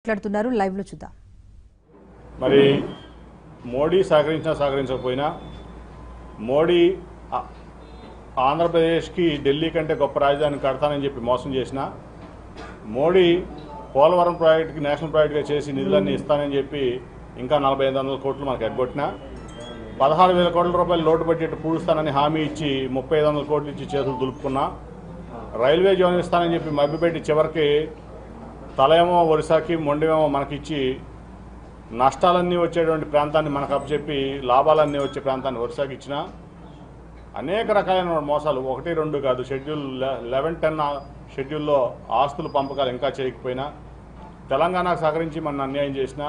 మాట్లాడుతున్నారు లైవ్ లో చూద్దాం. మరి మోడీ సహకరించినా సహకరించకపోయినా మోడీ ఆంధ్రప్రదేశ్కి ఢిల్లీ కంటే గొప్ప రాజధాని కడతానని చెప్పి మోసం చేసిన మోడీ పోలవరం ప్రాజెక్టుకి నేషనల్ ప్రాజెక్టుగా చేసి నిధులన్నీ ఇస్తానని చెప్పి ఇంకా 4500 కోట్లు మనకు ఎగ్గొట్టిన 16,000 కోట్ల రూపాయలు లోటు బడ్జెట్ పూడుస్తానని హామీ ఇచ్చి 3500 కోట్లు ఇచ్చి చేతులు దులుపుకున్నా రైల్వే జోన్ ఇస్తానని చెప్పి మభ్యపెట్టి చివరికి తలేమో ఒరిస్సాకి మొండేమో మనకిచ్చి నష్టాలన్నీ వచ్చేటువంటి ప్రాంతాన్ని మనకు అప్పచెప్పి లాభాలన్నీ వచ్చే ప్రాంతాన్ని ఒరిస్సాకి ఇచ్చిన అనేక రకాలైన మోసాలు 1-2 కాదు షెడ్యూల్ 11-10 షెడ్యూల్లో ఆస్తుల పంపకాలు ఇంకా చేయకపోయినా తెలంగాణకు సహకరించి మన అన్యాయం చేసిన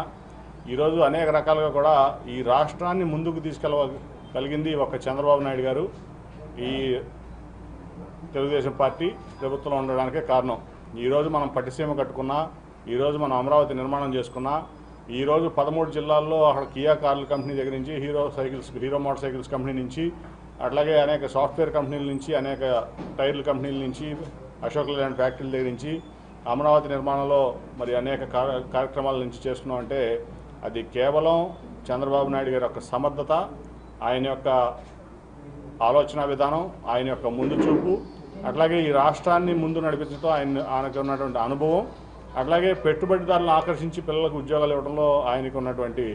ఈరోజు అనేక రకాలుగా కూడా ఈ రాష్ట్రాన్ని ముందుకు తీసుకెళ్ళగలిగింది ఒక చంద్రబాబు నాయుడు గారు ఈ తెలుగుదేశం పార్టీ ప్రభుత్వంలో ఉండడానికే కారణం. ఈరోజు మనం పట్టిసీమ కట్టుకున్నా ఈరోజు మనం అమరావతి నిర్మాణం చేసుకున్నా ఈరోజు 13 జిల్లాల్లో అక్కడ కియా కార్ల కంపెనీ దగ్గర నుంచి హీరో మోటార్ సైకిల్స్ కంపెనీ నుంచి అట్లాగే అనేక సాఫ్ట్వేర్ కంపెనీల నుంచి అనేక టైర్ల కంపెనీల నుంచి అశోక్ లేలాండ్ ఫ్యాక్టరీల దగ్గర నుంచి అమరావతి నిర్మాణంలో మరి అనేక కార్యక్రమాల నుంచి చేస్తున్నామంటే అది కేవలం చంద్రబాబు నాయుడు గారి యొక్క సమర్థత, ఆయన యొక్క ఆలోచన విధానం, ఆయన యొక్క ముందు చూపు, అట్లాగే ఈ రాష్ట్రాన్ని ముందు నడిపించడంతో ఆయనకు ఉన్నటువంటి అనుభవం, అట్లాగే పెట్టుబడిదారులను ఆకర్షించి పిల్లలకు ఉద్యోగాలు ఇవ్వడంలో ఆయనకు ఉన్నటువంటి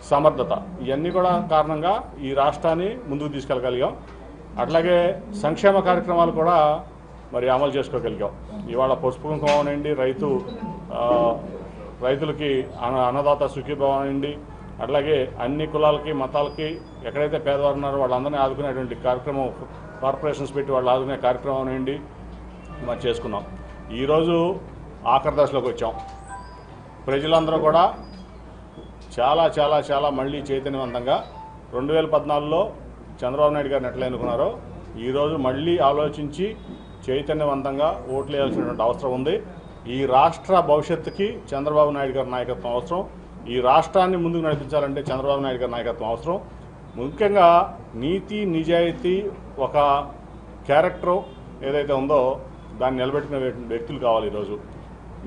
సమర్థత, ఇవన్నీ కూడా కారణంగా ఈ రాష్ట్రాన్ని ముందుకు తీసుకెళ్ళగలిగాం. అట్లాగే సంక్షేమ కార్యక్రమాలు కూడా మరి అమలు చేసుకోగలిగాం. ఇవాళ పసుపు కుంకుమ అనండి, రైతులకి అన్నదాత సుఖీభావం అనండి, అట్లాగే అన్ని కులాలకి మతాలకి ఎక్కడైతే పేదవారు ఉన్నారో వాళ్ళందరినీ ఆదుకునేటువంటి కార్యక్రమం కార్పొరేషన్స్ పెట్టి వాళ్ళు ఆదుకునే కార్యక్రమం అనండి మరి చేసుకున్నాం. ఈరోజు ఆఖరి దశలోకి వచ్చాం. ప్రజలందరూ కూడా చాలా చాలా చాలా మళ్ళీ చైతన్యవంతంగా 2014లో చంద్రబాబు నాయుడు గారిని ఎట్లా ఎన్నుకున్నారో ఈరోజు మళ్ళీ ఆలోచించి చైతన్యవంతంగా ఓట్లు వేయాల్సినటువంటి అవసరం ఉంది. ఈ రాష్ట్ర భవిష్యత్తుకి చంద్రబాబు నాయుడు గారి నాయకత్వం అవసరం. ఈ రాష్ట్రాన్ని ముందుకు నడిపించాలంటే చంద్రబాబు నాయుడు గారి నాయకత్వం అవసరం. ముఖ్యంగా నీతి నిజాయితీ ఒక క్యారెక్టరు ఏదైతే ఉందో దాన్ని నిలబెట్టుకునే వ్యక్తులు కావాలి. ఈరోజు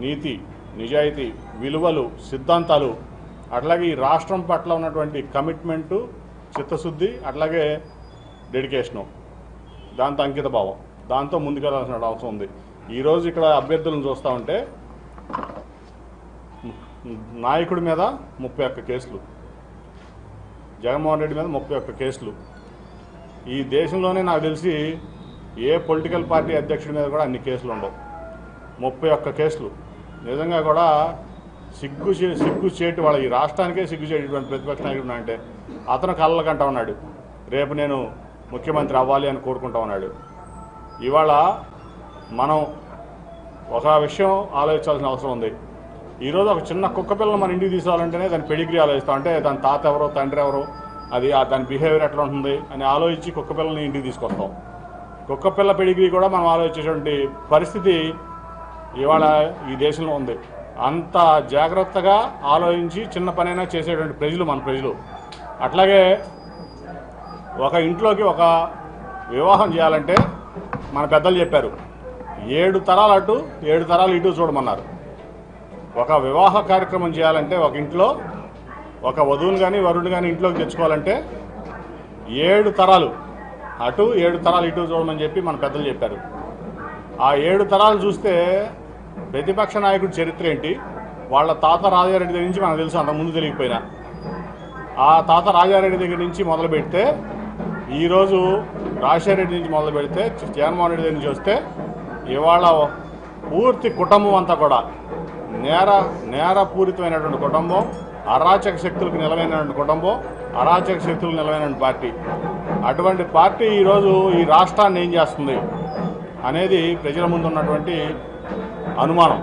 నీతి నిజాయితీ విలువలు సిద్ధాంతాలు అట్లాగే ఈ రాష్ట్రం పట్ల ఉన్నటువంటి కమిట్మెంటు చిత్తశుద్ధి అట్లాగే డెడికేషను దాంతో అంకిత భావం దాంతో ముందుకెళ్లాల్సిన అవసరం ఉంది. ఈరోజు ఇక్కడ అభ్యర్థులను చూస్తూ ఉంటే నాయకుడి మీద 31 కేసులు, జగన్మోహన్ రెడ్డి మీద 31 కేసులు. ఈ దేశంలోనే నాకు తెలిసి ఏ పొలిటికల్ పార్టీ అధ్యక్షుడి మీద కూడా అన్ని కేసులు ఉండవు. 31 కేసులు. నిజంగా కూడా సిగ్గు చేటు వాళ్ళ ఈ రాష్ట్రానికే సిగ్గు చేసేటువంటి ప్రతిపక్ష నాయకుడు అంటే అతను కళ్ళకంటా ఉన్నాడు రేపు నేను ముఖ్యమంత్రి అవ్వాలి అని కోరుకుంటా ఉన్నాడు. ఇవాళ మనం ఒక విషయం ఆలోచించాల్సిన అవసరం ఉంది. ఈరోజు ఒక చిన్న కుక్క పిల్లని మన ఇంటికి తీసుకోవాలంటేనే దాని పెడిగ్రీ ఆలోచిస్తాం. అంటే దాని తాత ఎవరో తండ్రి ఎవరో అది దాని బిహేవియర్ ఎట్లా ఉంటుంది అని ఆలోచించి కుక్క పిల్లల్ని ఇంటికి తీసుకొస్తాం. కుక్క పిల్ల పెడిగ్రీ కూడా మనం ఆలోచించేటువంటి పరిస్థితి ఇవాళ ఈ దేశంలో ఉంది. అంత జాగ్రత్తగా ఆలోచించి చిన్న పనైనా చేసేటువంటి ప్రజలు మన ప్రజలు. అట్లాగే ఒక ఇంట్లోకి ఒక వివాహం చేయాలంటే మన పెద్దలు చెప్పారు 7 తరాలు అటు 7 తరాలు ఇటు చూడమన్నారు. ఒక వివాహ కార్యక్రమం చేయాలంటే ఒక ఇంట్లో ఒక వధువుని కానీ వరుణ్ణి కానీ ఇంట్లోకి తెచ్చుకోవాలంటే 7 తరాలు అటు 7 తరాలు ఇటు చూడమని చెప్పి మన పెద్దలు చెప్పారు. ఆ 7 తరాలు చూస్తే ప్రతిపక్ష నాయకుడి చరిత్ర ఏంటి, వాళ్ళ తాత రాజారెడ్డి దగ్గర నుంచి మనకు తెలుసు, అంతకుముందు తెలియకపోయినా ఆ తాత రాజారెడ్డి దగ్గర నుంచి మొదలు పెడితే ఈరోజు రాజశేఖర రెడ్డి నుంచి మొదలు పెడితే జగన్మోహన్ రెడ్డి దగ్గర నుంచి వస్తే ఇవాళ పూర్తి కుటుంబం అంతా కూడా నేరపూరితమైనటువంటి కుటుంబం, అరాచక శక్తులకు నిలవైనటువంటి కుటుంబం, అరాచక శక్తులకు నిలవైనటువంటి పార్టీ. అటువంటి పార్టీ ఈరోజు ఈ రాష్ట్రాన్ని ఏం చేస్తుంది అనేది ప్రజల ముందు ఉన్నటువంటి అనుమానం.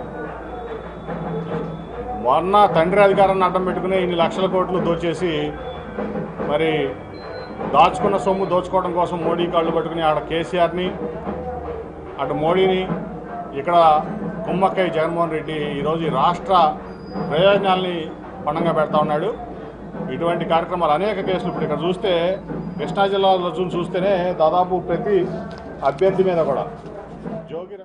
మొన్న తండ్రి అధికారాన్ని అడ్డం పెట్టుకుని ఇన్ని లక్షల కోట్లు దోచేసి మరి దాచుకున్న సొమ్ము దోచుకోవడం కోసం మోడీ కాళ్ళు పట్టుకుని ఆడ కేసీఆర్ని అటు మోడీని ఇక్కడ కుమ్మక్కయ్య జగన్మోహన్ రెడ్డి ఈరోజు ఈ రాష్ట్ర ప్రయోజనాల్ని పణంగా పెడతా ఉన్నాడు. ఇటువంటి కార్యక్రమాలు అనేక కేసులు ఇప్పుడు ఇక్కడ చూస్తే కృష్ణా జిల్లాలో చూస్తేనే దాదాపు ప్రతి అభ్యర్థి మీద కూడా జోగి